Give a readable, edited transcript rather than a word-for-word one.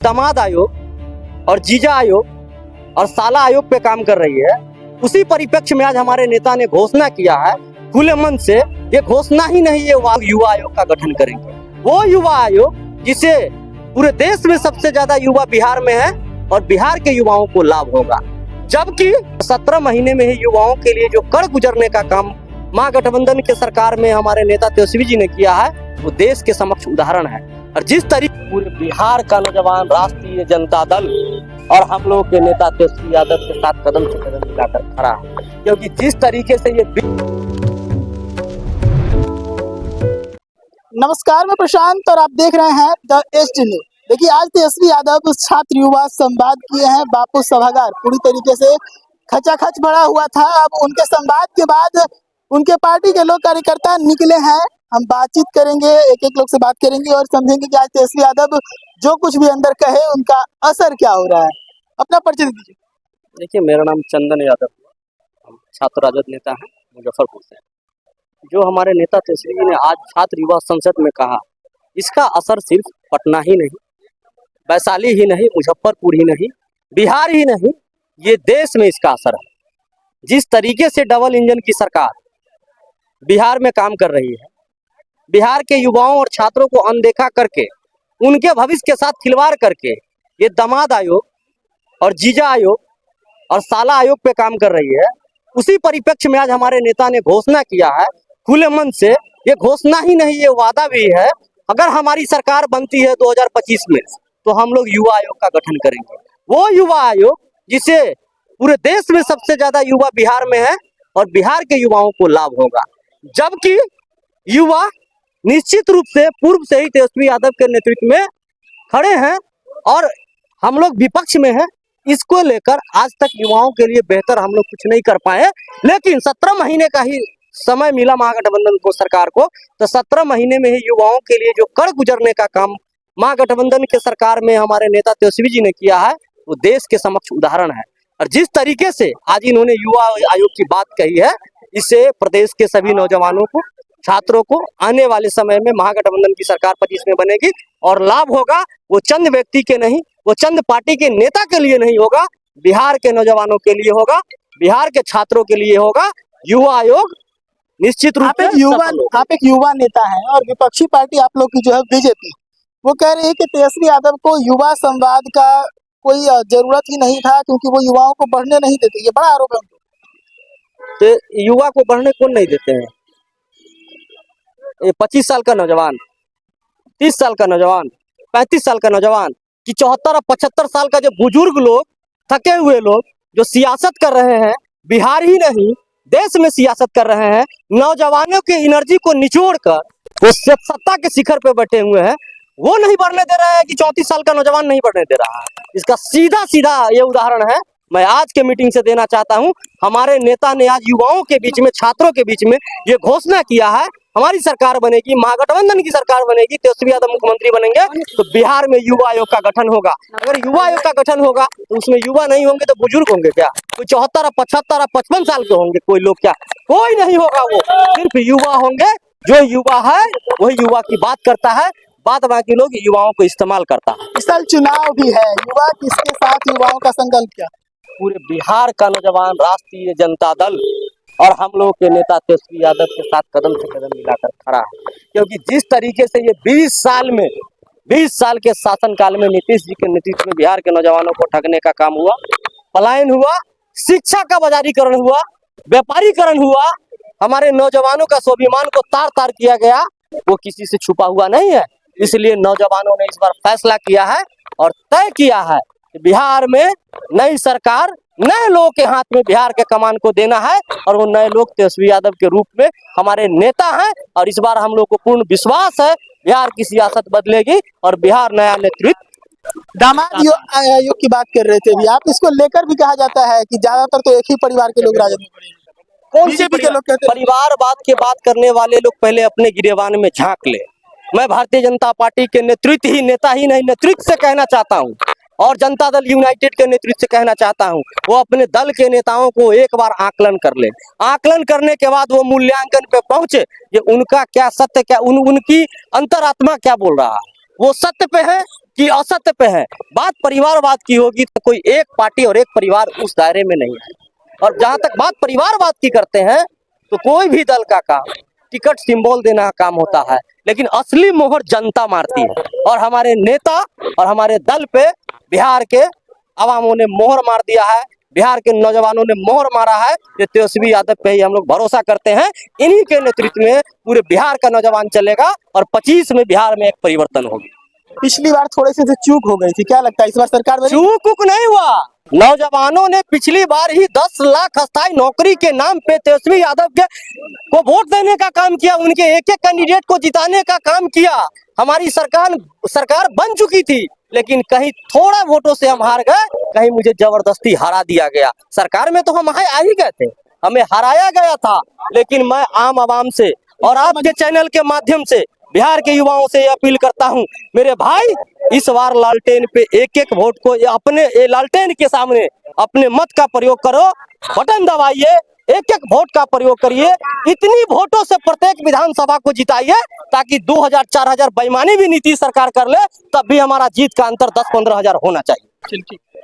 दामाद आयोग और जीजा आयोग और साला आयोग पे काम कर रही है। उसी परिप्रेक्ष्य में आज हमारे नेता ने घोषणा किया है खुले मन से, ये घोषणा ही नहीं, ये युवा आयोग का गठन करेंगे। वो युवा आयोग जिसे पूरे देश में सबसे ज्यादा युवा बिहार में है और बिहार के युवाओं को लाभ होगा। जबकि 17 महीने में ही युवाओं के लिए जो कर गुजरने का काम महागठबंधन के सरकार में हमारे नेता तेजस्वी जी ने किया है, वो देश के समक्ष उदाहरण है। और जिस तरीके पूरे बिहार का नौजवान राष्ट्रीय जनता दल और हम लोग के नेता तेजस्वी यादव के साथ कदम से कदम मिलाकर खड़ा है, क्योंकि जिस तरीके से ये नमस्कार, मैं प्रशांत और आप देख रहे हैं द एच न्यूज। देखिए, आज तेजस्वी यादव छात्र युवा संवाद किए हैं बापू सभागार। पूरी तरीके से खचाखच भरा हुआ था। अब उनके संवाद के बाद उनके पार्टी के लोग कार्यकर्ता निकले हैं। हम बातचीत करेंगे, एक एक लोग से बात करेंगे और समझेंगे कि आज तेजस्वी यादव जो कुछ भी अंदर कहे उनका असर क्या हो रहा है। अपना परिचय दीजिए। देखिए, मेरा नाम चंदन यादव है, हम छात्र राजद नेता हैं मुजफ्फरपुर से। जो हमारे नेता तेजस्वी जी ने आज छात्र युवा संसद में कहा, इसका असर सिर्फ पटना ही नहीं, वैशाली ही नहीं, मुजफ्फरपुर ही नहीं, बिहार ही नहीं, ये देश में इसका असर है। जिस तरीके से डबल इंजन की सरकार बिहार में काम कर रही है, बिहार के युवाओं और छात्रों को अनदेखा करके, उनके भविष्य के साथ खिलवाड़ करके ये दामाद आयोग और जीजा आयोग और साला आयोग पे काम कर रही है। उसी परिप्रेक्ष्य में आज हमारे नेता ने घोषणा किया है खुले मन से, ये घोषणा ही नहीं, ये वादा भी है। अगर हमारी सरकार बनती है 2025 में, तो हम लोग युवा आयोग का गठन करेंगे। वो युवा आयोग जिसे पूरे देश में सबसे ज्यादा युवा बिहार में है और बिहार के युवाओं को लाभ होगा। जबकि युवा निश्चित रूप से पूर्व से ही तेजस्वी यादव के नेतृत्व में खड़े हैं और हम लोग विपक्ष में हैं। इसको लेकर आज तक युवाओं के लिए बेहतर हम लोग कुछ नहीं कर पाए, लेकिन 17 महीने का ही समय मिला महागठबंधन को सरकार को, तो 17 महीने में ही युवाओं के लिए जो कर गुजरने का काम महागठबंधन के सरकार में हमारे नेता तेजस्वी जी ने किया है, वो देश के समक्ष उदाहरण है। और जिस तरीके से आज इन्होंने युवा आयोग की बात कही है, इससे प्रदेश के सभी नौजवानों को, छात्रों को आने वाले समय में महागठबंधन की सरकार 25 में बनेगी और लाभ होगा। वो चंद व्यक्ति के नहीं, वो चंद पार्टी के नेता के लिए नहीं होगा, बिहार के नौजवानों के लिए होगा, बिहार के छात्रों के लिए होगा। युवा आयोग निश्चित रूप से आप एक युवा नेता हैं और विपक्षी पार्टी आप लोग की जो है बीजेपी, वो कह रही है कि तेजस्वी यादव को युवा संवाद का कोई जरूरत ही नहीं था क्योंकि वो युवाओं को बढ़ने नहीं देते। ये बड़ा आरोप है। तो युवा को बढ़ने कौन नहीं देते हैं? 25 साल का नौजवान, 30 साल का नौजवान, 35 साल का नौजवान कि 74 और 75 साल का जो बुजुर्ग लोग, थके हुए लोग जो सियासत कर रहे हैं, बिहार ही नहीं देश में सियासत कर रहे हैं, नौजवानों के एनर्जी को निचोड़ कर वो सत्ता के शिखर पे बैठे हुए हैं, वो नहीं बढ़ने दे रहा है कि 34 साल का नौजवान नहीं बढ़ने दे रहा है। इसका सीधा सीधा ये उदाहरण है। मैं आज के मीटिंग से देना चाहता हूं, हमारे नेता ने आज युवाओं के बीच में, छात्रों के बीच में ये घोषणा किया है, हमारी सरकार बनेगी, महागठबंधन की सरकार बनेगी, तेजस्वी यादव मुख्यमंत्री बनेंगे तो बिहार में युवा आयोग का गठन होगा। अगर युवा आयोग का गठन होगा तो उसमें युवा नहीं होंगे तो बुजुर्ग होंगे क्या? कोई 74, 75, 55 साल के होंगे कोई लोग क्या? कोई नहीं होगा। वो सिर्फ युवा होंगे। जो युवा है वही युवा की बात करता है, बात बाकी लोग युवाओं को इस्तेमाल करता है। इस साल चुनाव भी है, युवा किसके साथ युवाओं का संकल्प क्या? पूरे बिहार का नौजवान राष्ट्रीय जनता दल और हम लोग के नेता तेजस्वी यादव के साथ कदम से कदम मिलाकर खड़ा है, क्योंकि जिस तरीके से ये 20 साल के शासनकाल में नीतीश जी के नेतृत्व में बिहार के नौजवानों को ठगने का काम हुआ, पलायन हुआ, शिक्षा का बाजारीकरण हुआ, व्यापारीकरण हुआ, हमारे नौजवानों का स्वाभिमान को तार तार किया गया, वो किसी से छुपा हुआ नहीं है। इसलिए नौजवानों ने इस बार फैसला किया है और तय किया है कि बिहार में नई सरकार, नए लोगों के हाथ में बिहार के कमान को देना है और वो नए लोग तेजस्वी यादव के रूप में हमारे नेता हैं। और इस बार हम लोग को पूर्ण विश्वास है बिहार की सियासत बदलेगी और बिहार नया नेतृत्व। दामाद आयोग की बात कर रहे थे भी आप, इसको लेकर भी कहा जाता है कि ज्यादातर तो एक ही परिवार के लोग राजद में पड़े। कौन सी परिवारवाद के बात करने वाले लोग पहले अपने गिरेबान में झांक ले। मैं भारतीय जनता पार्टी के नेता ही नहीं, नेतृत्व से कहना चाहता हूँ और जनता दल यूनाइटेड के नेतृत्व से कहना चाहता हूं, वो अपने दल के नेताओं को एक बार आकलन कर ले। आकलन करने के बाद वो मूल्यांकन पे पहुंचे कि उनका क्या सत्य, क्या उनकी अंतरात्मा क्या बोल रहा है। वो सत्य पे है कि असत्य पे है। बात परिवारवाद की होगी तो कोई एक पार्टी और एक परिवार उस दायरे में नहीं है। और जहां तक बात परिवारवाद की करते हैं तो कोई भी दल का काम टिकट सिंबल देना का काम होता है, लेकिन असली मोहर जनता मारती है। और हमारे नेता और हमारे दल पे बिहार के अवामों ने मोहर मार दिया है, बिहार के नौजवानों ने मोहर मारा है। ये तेजस्वी यादव पे ही हम लोग भरोसा करते हैं। इन्हीं के नेतृत्व में पूरे बिहार का नौजवान चलेगा और 25 में बिहार में एक परिवर्तन होगी। पिछली बार थोड़े से चूक हो गई थी, क्या लगता है इस बार सरकार बनेगी? चूक उक नहीं हुआ। नौजवानों ने पिछली बार ही 10 लाख अस्थायी नौकरी के नाम पे तेजस्वी यादव के को वोट देने का काम किया, उनके एक एक कैंडिडेट को जिताने का काम किया। हमारी सरकार बन चुकी थी, लेकिन कहीं थोड़ा वोटों से हम हार गए, कहीं मुझे जबरदस्ती हरा दिया गया। सरकार में तो हम आ ही गए थे, हमें हराया गया था। लेकिन मैं आम आवाम से और आपके चैनल के माध्यम से बिहार के युवाओं से अपील करता हूं, मेरे भाई इस बार लालटेन पे एक एक वोट को अपने लालटेन के सामने अपने मत का प्रयोग करो, बटन दबाइए, एक एक वोट का प्रयोग करिए। इतनी वोटों से प्रत्येक विधानसभा को जिताइए ताकि 2000-4000 बेईमानी भी नीतीश सरकार कर ले, तब भी हमारा जीत का अंतर 10-15 हजार होना चाहिए।